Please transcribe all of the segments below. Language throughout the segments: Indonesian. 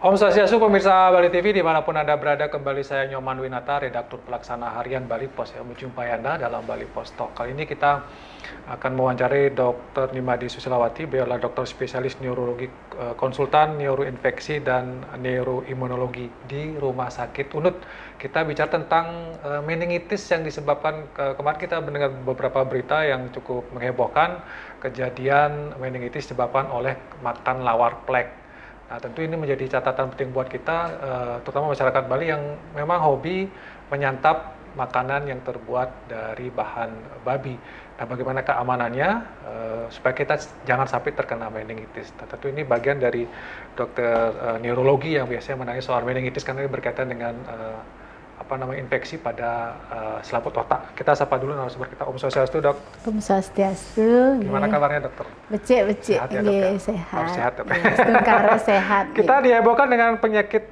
Om Swastiastu, pemirsa Bali TV dimanapun Anda berada, kembali saya Nyoman Winata, redaktur pelaksana harian Bali Pos yang menjumpai Anda dalam Bali Pos Talk. Kali ini kita akan mewawancari Dr. Nimadi Susilawati. Beliau adalah dokter spesialis neurologi, konsultan neuroinfeksi dan neuroimunologi di Rumah Sakit Unut. Kita bicara tentang meningitis yang disebabkan, kemarin kita mendengar beberapa berita yang cukup menghebohkan, kejadian meningitis disebabkan oleh makan lawar plek. Nah, tentu ini menjadi catatan penting buat kita, terutama masyarakat Bali yang memang hobi menyantap makanan yang terbuat dari bahan babi. Nah, bagaimana keamanannya supaya kita jangan sampai terkena meningitis. Nah, tentu ini bagian dari dokter neurologi yang biasanya menangani soal meningitis karena ini berkaitan dengan infeksi pada selaput otak. Kita sapa dulu narasumber kita, Om Swastiastu, Dok. Om Swastiastu. Gimana kabarnya, Dokter? Becik. Sehat ya, Dok, ya? Sehat. Sehat, Dok. Sehat. Kita dihebohkan dengan penyakit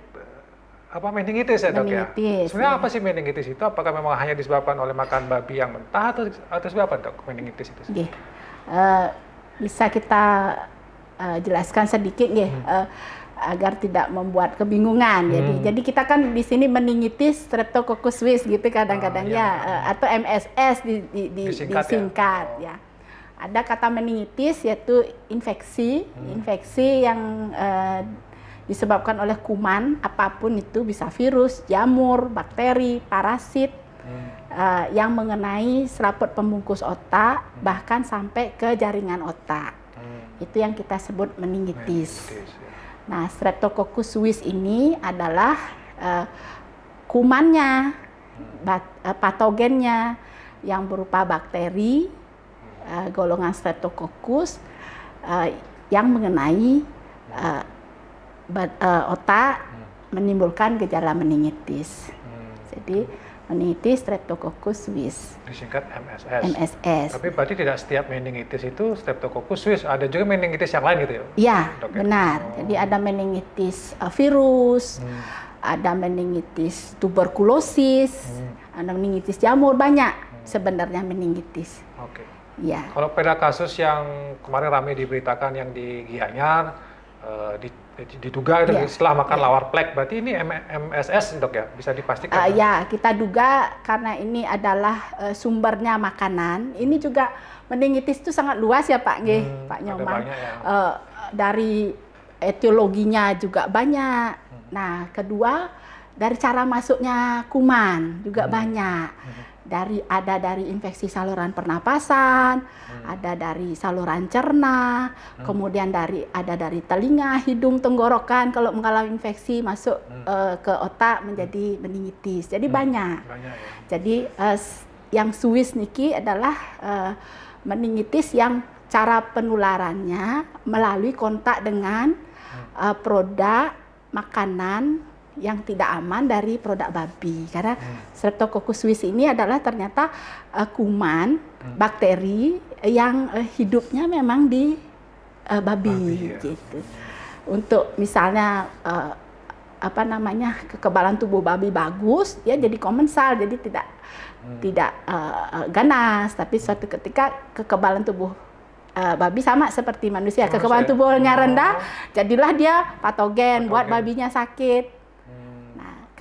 meningitis ya, Dok, meningitis, ya? Sebenarnya apa sih meningitis itu? Apakah memang hanya disebabkan oleh makan babi yang mentah atau sebab apa, Dok, meningitis itu? Bisa kita jelaskan sedikit agar tidak membuat kebingungan. Jadi kita kan di sini meningitis Streptococcus suis gitu kadang-kadang atau MSS disingkat ya. Ada kata meningitis yaitu infeksi yang disebabkan oleh kuman apapun itu, bisa virus, jamur, bakteri, parasit yang mengenai selaput pembungkus otak bahkan sampai ke jaringan otak. Itu yang kita sebut meningitis. Nah, Streptococcus suis ini adalah kumannya, patogennya yang berupa bakteri golongan Streptococcus yang mengenai otak menimbulkan gejala meningitis. Jadi meningitis Streptococcus suis. Disingkat MSS. Tapi berarti tidak setiap meningitis itu Streptococcus suis, ada juga meningitis yang lain gitu ya? Iya, benar. Jadi ada meningitis virus, ada meningitis tuberkulosis, ada meningitis jamur, banyak sebenarnya meningitis. Oke. Iya. Kalau pada kasus yang kemarin ramai diberitakan yang di Gianyar, diduga setelah makan lawar plek, berarti ini MSS, Dok, ya? Bisa dipastikan? Ya, kita duga karena ini adalah sumbernya makanan. Ini juga meningitis itu sangat luas ya, Pak Pak Nyoman. Banyak, ya. Dari etiologinya juga banyak. Nah, kedua dari cara masuknya kuman juga banyak. Ada dari infeksi saluran pernapasan, ada dari saluran cerna, kemudian ada dari telinga, hidung, tenggorokan. Kalau mengalami infeksi masuk ke otak menjadi meningitis. Jadi banyak. Jadi yang Swiss niki adalah meningitis yang cara penularannya melalui kontak dengan produk makanan yang tidak aman dari produk babi, karena Streptococcus suis ini adalah ternyata kuman bakteri yang hidupnya memang di babi gitu. Untuk misalnya kekebalan tubuh babi bagus, ya jadi komensal, jadi tidak ganas, tapi suatu ketika kekebalan tubuh babi sama seperti manusia, kekebalan tubuhnya rendah, jadilah dia patogen buat babinya sakit.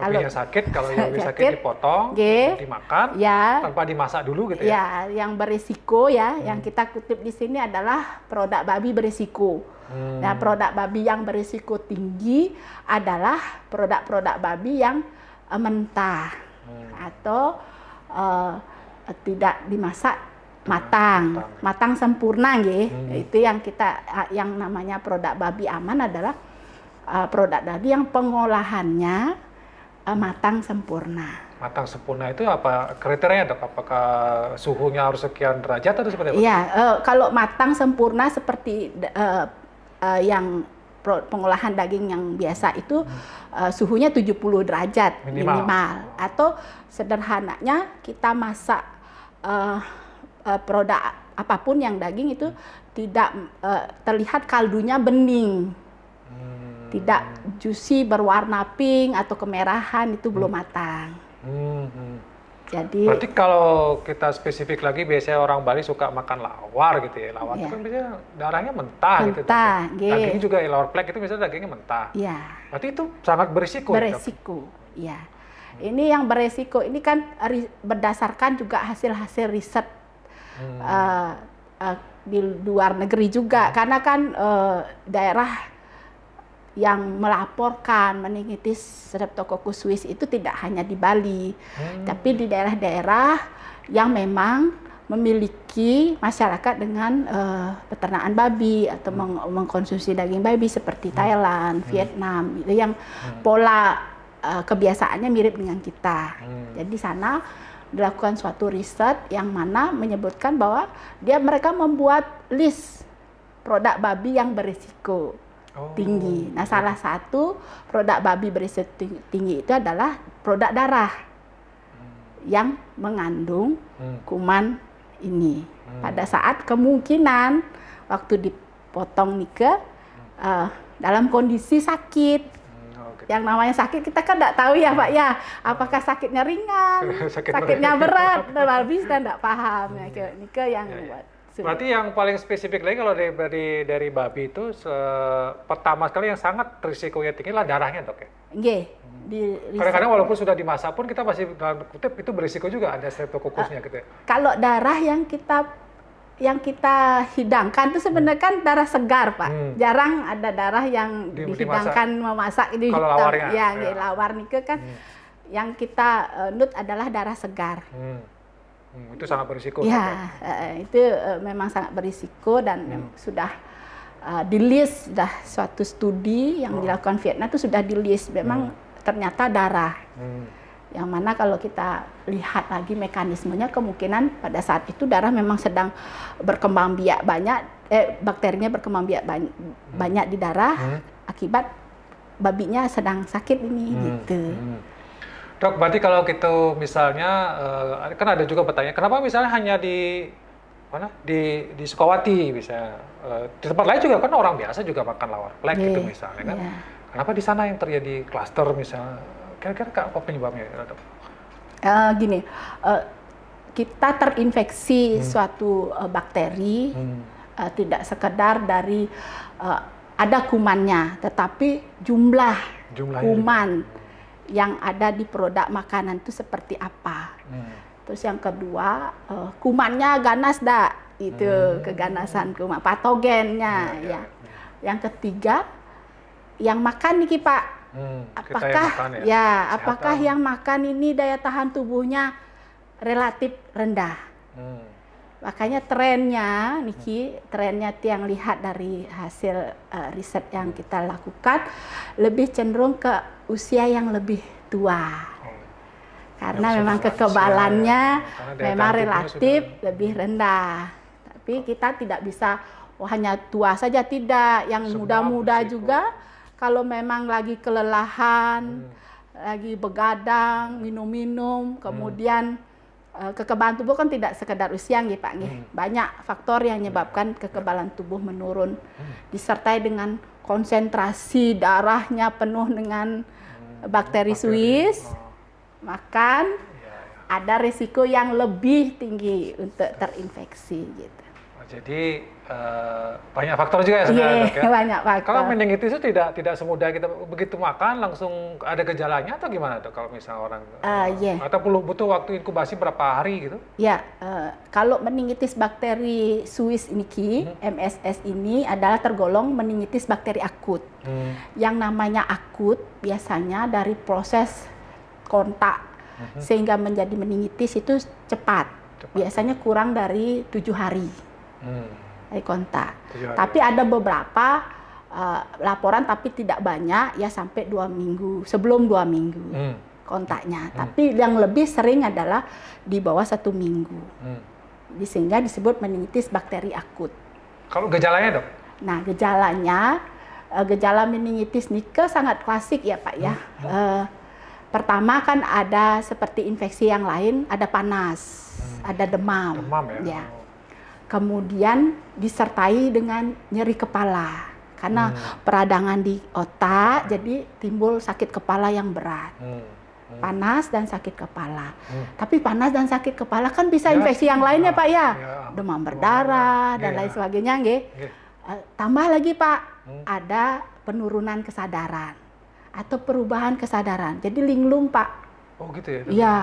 Babinya sakit, kalau yang babi sakit dipotong, dimakan, tanpa dimasak dulu gitu ya? Ya, yang berisiko yang kita kutip di sini adalah produk babi berisiko. Nah, produk babi yang berisiko tinggi adalah produk-produk babi yang mentah atau tidak dimasak matang sempurna, Itu yang namanya produk babi aman adalah produk babi yang pengolahannya matang sempurna. Matang sempurna itu apa kriterianya, Dok? Apakah suhunya harus sekian derajat atau seperti apa? Iya, kalau matang sempurna seperti yang pengolahan daging yang biasa itu suhunya 70 derajat minimal. Atau sederhananya kita masak produk apapun yang daging itu tidak terlihat kaldunya bening. Tidak juicy berwarna pink atau kemerahan, itu belum matang. Jadi Berarti kalau kita spesifik lagi, biasanya orang Bali suka makan lawar gitu ya. Lawar itu Iya. kan biasanya darahnya mentah gitu. mentah, Dagingnya juga lawar plek itu biasanya dagingnya mentah. ya Berarti itu sangat berisiko ya, Dok? beresiko, ya. Ini yang beresiko ini kan berdasarkan juga hasil-hasil riset eh, di luar negeri juga, karena kan daerah yang melaporkan meningitis Streptococcus suis itu tidak hanya di Bali, tapi di daerah-daerah yang memang memiliki masyarakat dengan peternakan babi atau mengkonsumsi daging babi seperti Thailand, Vietnam, gitu, yang pola kebiasaannya mirip dengan kita. Jadi sana dilakukan suatu riset yang mana menyebutkan bahwa mereka membuat list produk babi yang berisiko tinggi. Nah, salah satu produk babi berisiko tinggi itu adalah produk darah yang mengandung kuman ini. Pada saat kemungkinan waktu dipotong Nike dalam kondisi sakit. Yang namanya sakit kita kan tidak tahu ya Pak ya, apakah sakitnya ringan, sakitnya berat, dan habis kita tidak paham. Nike yang buat. Berarti yang paling spesifik lagi kalau dari babi itu pertama sekali yang sangat risikonya tinggi lah darahnya, Dok ya? Nggih. Kadang-kadang walaupun sudah dimasak pun kita masih dalam kutip itu berisiko juga ada streptococcusnya gitu ya? Kalau darah yang kita hidangkan itu sebenarnya kan darah segar Pak. Jarang ada darah yang dihidangkan memasak ini. Kalau lawarnya? Ya, lawar nike kan yang kita nut adalah darah segar. Itu sangat berisiko. Ya, itu memang sangat berisiko dan sudah di list, sudah suatu studi yang dilakukan Vietnam itu sudah di list. Memang ternyata darah. Yang mana kalau kita lihat lagi mekanismenya, kemungkinan pada saat itu darah memang sedang berkembang biak banyak, bakterinya berkembang biak banyak di darah, akibat babinya sedang sakit ini gitu. Dok, berarti kalau gitu misalnya, kan ada juga pertanyaan, kenapa misalnya hanya di Sukawati misalnya, di tempat lain juga kan orang biasa juga makan lawar plek gitu misalnya kan, kenapa di sana yang terjadi klaster misalnya, kira-kira apa penyebabnya, Dok? Gini, kita terinfeksi suatu bakteri, tidak sekedar dari ada kumannya, tetapi jumlah kuman yang ada di produk makanan itu seperti apa. Terus yang kedua, kumannya ganas itu keganasan kuman, patogennya ya. Yang ketiga, yang makan nih Pak, apakah apakah yang makan ini daya tahan tubuhnya relatif rendah. Makanya trennya yang lihat dari hasil riset yang kita lakukan lebih cenderung ke usia yang lebih tua. Karena memang kekebalannya memang relatif lebih rendah. Tapi kita tidak bisa hanya tua saja, tidak. Yang muda-muda juga kalau memang lagi kelelahan, lagi begadang, minum-minum, kemudian kekebalan tubuh kan tidak sekedar usia nggih Pak nggih. Banyak faktor yang menyebabkan kekebalan tubuh menurun. Disertai dengan konsentrasi darahnya penuh dengan bakteri Suis, makan ada risiko yang lebih tinggi untuk terinfeksi gitu. Jadi banyak faktor juga ya sebenarnya, Dok ya? Banyak faktor. Kalau meningitis itu tidak semudah kita begitu makan langsung ada gejalanya atau gimana, Dok? Kalau misalnya orang atau butuh waktu inkubasi berapa hari gitu? Ya, kalau meningitis bakteri Suis ini, MSS ini adalah tergolong meningitis bakteri akut. Yang namanya akut biasanya dari proses kontak sehingga menjadi meningitis itu cepat. Biasanya kurang dari 7 hari. Dari kontak. Tapi ada beberapa laporan tapi tidak banyak ya sampai 2 minggu, sebelum 2 minggu kontaknya. Tapi yang lebih sering adalah di bawah 1 minggu. Sehingga disebut meningitis bakteri akut. Kalau gejalanya, Dok? Nah, gejala meningitis Nike sangat klasik ya Pak ya. Pertama kan ada seperti infeksi yang lain, ada panas, ada demam. Demam ya? Kemudian disertai dengan nyeri kepala karena peradangan di otak, jadi timbul sakit kepala yang berat. panas dan sakit kepala. Tapi panas dan sakit kepala kan bisa Ya, infeksi yang lainnya Pak ya, ya, demam berdarah dan Iya. lain sebagainya, nggih. Nggih. Tambah lagi Pak, ada penurunan kesadaran atau perubahan kesadaran. Jadi linglung Pak, Oh gitu ya? iya,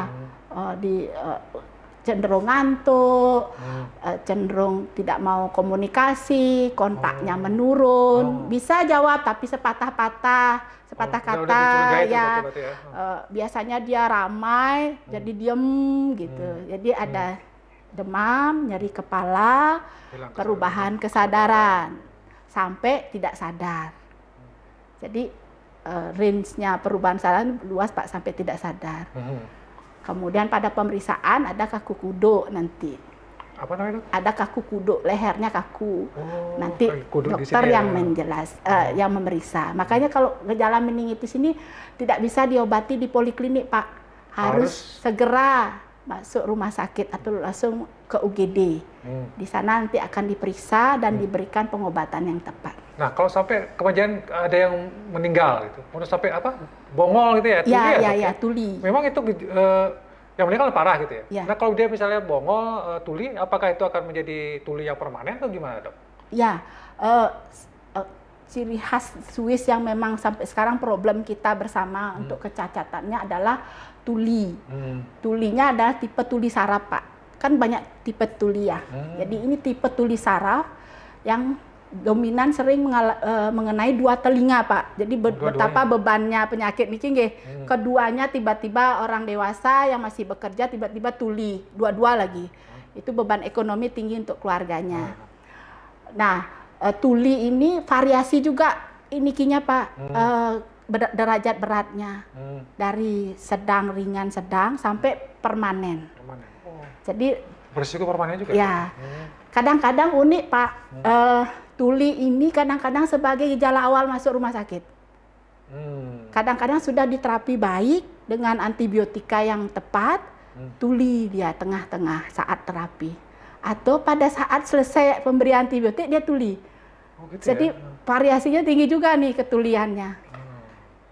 cenderung ngantuk, cenderung tidak mau komunikasi, kontaknya menurun, bisa jawab tapi sepatah-patah, sepatah Udah kata dicurigai tuh ya. berarti ya. Biasanya dia ramai, jadi diem gitu. Jadi ada demam, nyeri kepala, Hilang perubahan kesadaran, sampai tidak sadar. Jadi range-nya perubahan kesadaran luas Pak, sampai tidak sadar. Kemudian pada pemeriksaan ada kaku kudo nanti. Apa namanya itu? Ada kaku kudo, lehernya kaku. Nanti kudu di dokter sini yang ya. menjelas, yang memeriksa. Makanya kalau gejala meningitis ini tidak bisa diobati di poliklinik Pak. Harus segera masuk rumah sakit atau langsung ke UGD. Di sana nanti akan diperiksa dan diberikan pengobatan yang tepat. Nah, kalau sampai kemudian ada yang meninggal gitu, udah sampai apa? Bongol gitu ya? Tuli ya, Dok, Ya, tuli. Memang itu yang meninggal parah gitu ya? Ya. Nah, kalau dia misalnya bongol, tuli, apakah itu akan menjadi tuli yang permanen atau gimana, Dok? Ya, ciri khas Swiss yang memang sampai sekarang problem kita bersama untuk kecacatannya adalah tuli. Tulinya adalah tipe tuli saraf, Pak. Kan banyak tipe tuli ya. Jadi ini tipe tuli saraf yang dominan sering mengenai dua telinga Pak. Jadi betapa bebannya penyakit niki nggih. Keduanya tiba-tiba orang dewasa yang masih bekerja tiba-tiba tuli, dua-dua lagi. Itu beban ekonomi tinggi untuk keluarganya. Nah, tuli ini variasi juga inikinya Pak. Derajat beratnya. Dari sedang, ringan, sedang sampai permanen. Jadi berisiko permanen juga. Ya. Kadang-kadang unik Pak. Tuli ini kadang-kadang sebagai gejala awal masuk rumah sakit. Kadang-kadang sudah diterapi baik dengan antibiotika yang tepat, tuli dia tengah-tengah saat terapi. Atau pada saat selesai pemberian antibiotik dia tuli. Gitu Jadi ya? variasinya tinggi juga nih ketuliannya.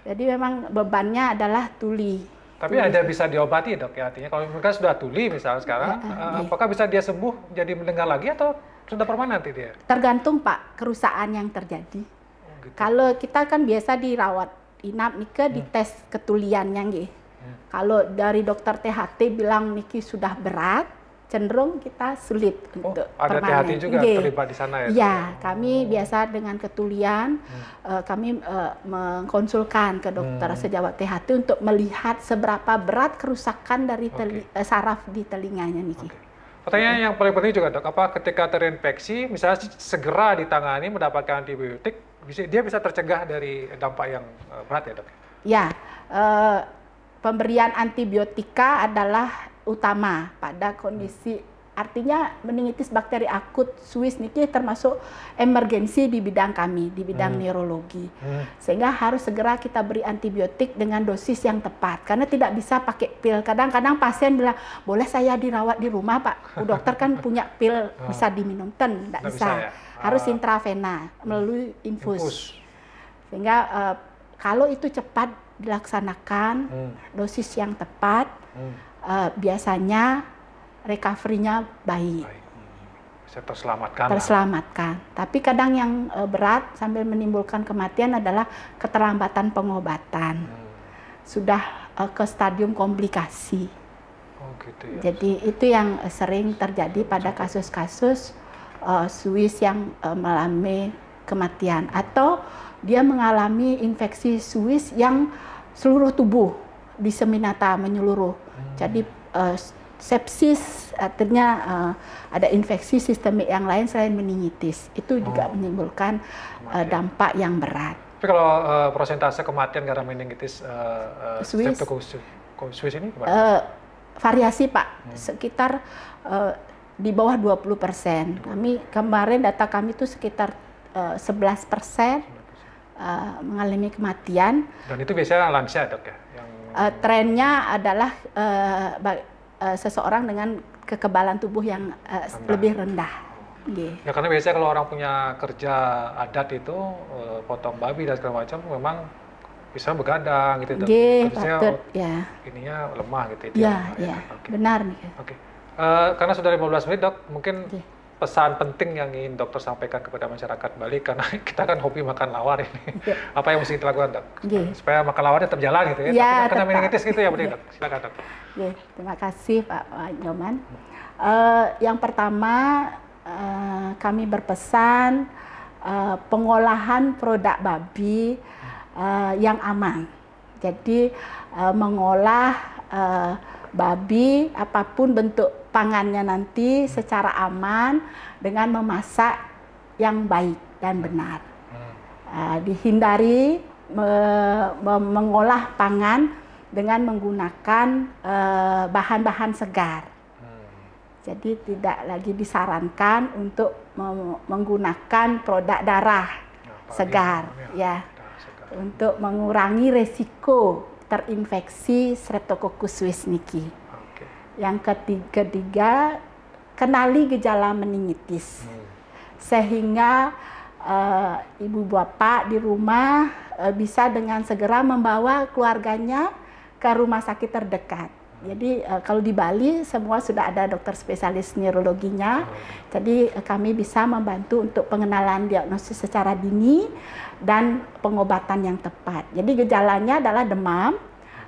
Jadi memang bebannya adalah tuli. Tapi ada bisa diobati Dok ya, artinya kalau mereka sudah tuli misalnya sekarang, apakah bisa dia sembuh jadi mendengar lagi atau sudah permanen nanti dia? Tergantung Pak kerusakan yang terjadi. Gitu. Kalau kita kan biasa dirawat inap nika dites ketuliannya nggih. Kalau dari dokter THT bilang niki sudah berat, cenderung kita sulit untuk ada permanen. THT juga terlibat di sana ya? Iya, kami biasa dengan ketulian, kami mengkonsulkan ke dokter sejawat THT untuk melihat seberapa berat kerusakan dari saraf di telinganya niki. Pertanyaan yang paling penting juga Dok, apa ketika terinfeksi, misalnya segera ditangani mendapatkan antibiotik, dia bisa tercegah dari dampak yang berat ya Dok? Ya, pemberian antibiotika adalah utama pada kondisi, artinya meningitis bakteri akut Swiss niki termasuk emergensi di bidang kami, di bidang neurologi. Sehingga harus segera kita beri antibiotik dengan dosis yang tepat, karena tidak bisa pakai pil. Kadang-kadang pasien bilang, boleh saya dirawat di rumah Pak, Bu dokter kan punya pil bisa diminum, tidak bisa. Ya? Harus intravena melalui infus. Sehingga kalau itu cepat dilaksanakan, dosis yang tepat, biasanya recovery-nya baik. Bisa terselamatkan. Terselamatkan. Tapi kadang yang berat sambil menimbulkan kematian adalah keterlambatan pengobatan. Sudah ke stadium komplikasi. Gitu ya. Jadi itu yang sering terjadi pada kasus-kasus Swiss yang mengalami kematian, atau dia mengalami infeksi Swiss yang seluruh tubuh diseminata menyeluruh. Jadi sepsis, artinya ada infeksi sistemik yang lain selain meningitis. Itu juga menimbulkan dampak yang berat. Tapi kalau persentase kematian karena meningitis Swiss ini gimana? Variasi Pak, sekitar di bawah 20%. Kami kemarin data kami itu sekitar 11% mengalami kematian. Dan itu biasanya lansia Dok ya? Trennya adalah seseorang dengan kekebalan tubuh yang lebih rendah. Ya karena biasanya kalau orang punya kerja adat itu potong babi dan segala macam, memang bisa begadang gitu dok. Nggih, Terusnya patut ya. ininya lemah gitu Ya, ya. ya, Oke. benar nih. Oke. Karena sudah 15 menit dok, mungkin Nggih. pesan penting yang ingin dokter sampaikan kepada masyarakat Bali karena kita kan hobi makan lawar ini. Iya. Apa yang mesti kita lakukan dok? Nggih. Supaya makan lawarnya tetap jalan gitu ya. Ya, Tapi kan kena tetap. meningitis gitu ya berarti dok. Silakan dok. Oke, terima kasih Pak Nyoman. Yang pertama, kami berpesan pengolahan produk babi yang aman. Jadi mengolah babi apapun bentuk pangannya nanti secara aman dengan memasak yang baik dan benar. Dihindari mengolah pangan dengan menggunakan bahan-bahan segar. Jadi tidak lagi disarankan untuk menggunakan produk darah segar, ya, untuk mengurangi resiko terinfeksi Streptococcus suis niki. Yang ketiga, kenali gejala meningitis, sehingga ibu bapak di rumah bisa dengan segera membawa keluarganya ke rumah sakit terdekat. Jadi kalau di Bali semua sudah ada dokter spesialis neurologinya. Jadi kami bisa membantu untuk pengenalan diagnosis secara dini dan pengobatan yang tepat. Jadi gejalanya adalah demam,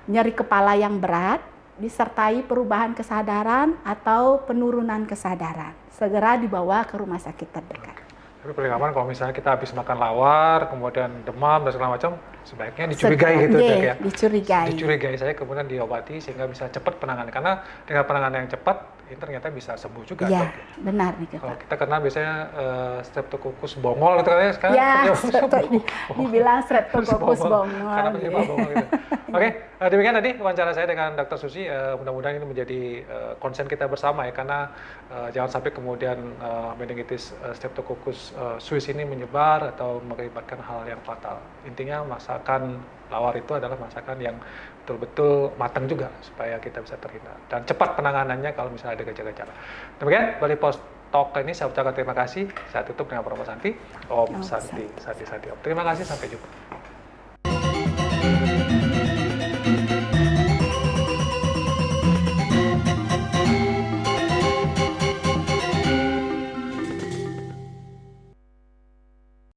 nyeri kepala yang berat, disertai perubahan kesadaran atau penurunan kesadaran. Segera dibawa ke rumah sakit terdekat. Tapi paling aman kalau misalnya kita habis makan lawar, kemudian demam dan segala macam, sebaiknya dicurigai gitu dok ya. Dicurigai saya kemudian diobati sehingga bisa cepat penanganan. Karena dengan penanganan yang cepat, ini ternyata bisa sembuh juga. Iya, dok. benar nih Kalau Pak. kita kena biasanya Streptococcus bongol gitu kan ya sekarang. Ya, dibilang Streptococcus bongol. Karena penyebab bongol gitu. Oke, demikian tadi wawancara saya dengan Dr. Susi. Mudah-mudahan ini menjadi concern kita bersama ya, karena jangan sampai kemudian meningitis Streptococcus suis ini menyebar atau mengakibatkan hal yang fatal. Intinya masakan lawar itu adalah masakan yang betul-betul matang juga supaya kita bisa terhindar dan cepat penanganannya kalau misalnya ada gejala-gejala. Demikian Bali Post Talk ini saya ucapkan terima kasih. Saya tutup dengan promo Santi. Om Santi, Santi, Santi. Om. Terima kasih, sampai jumpa.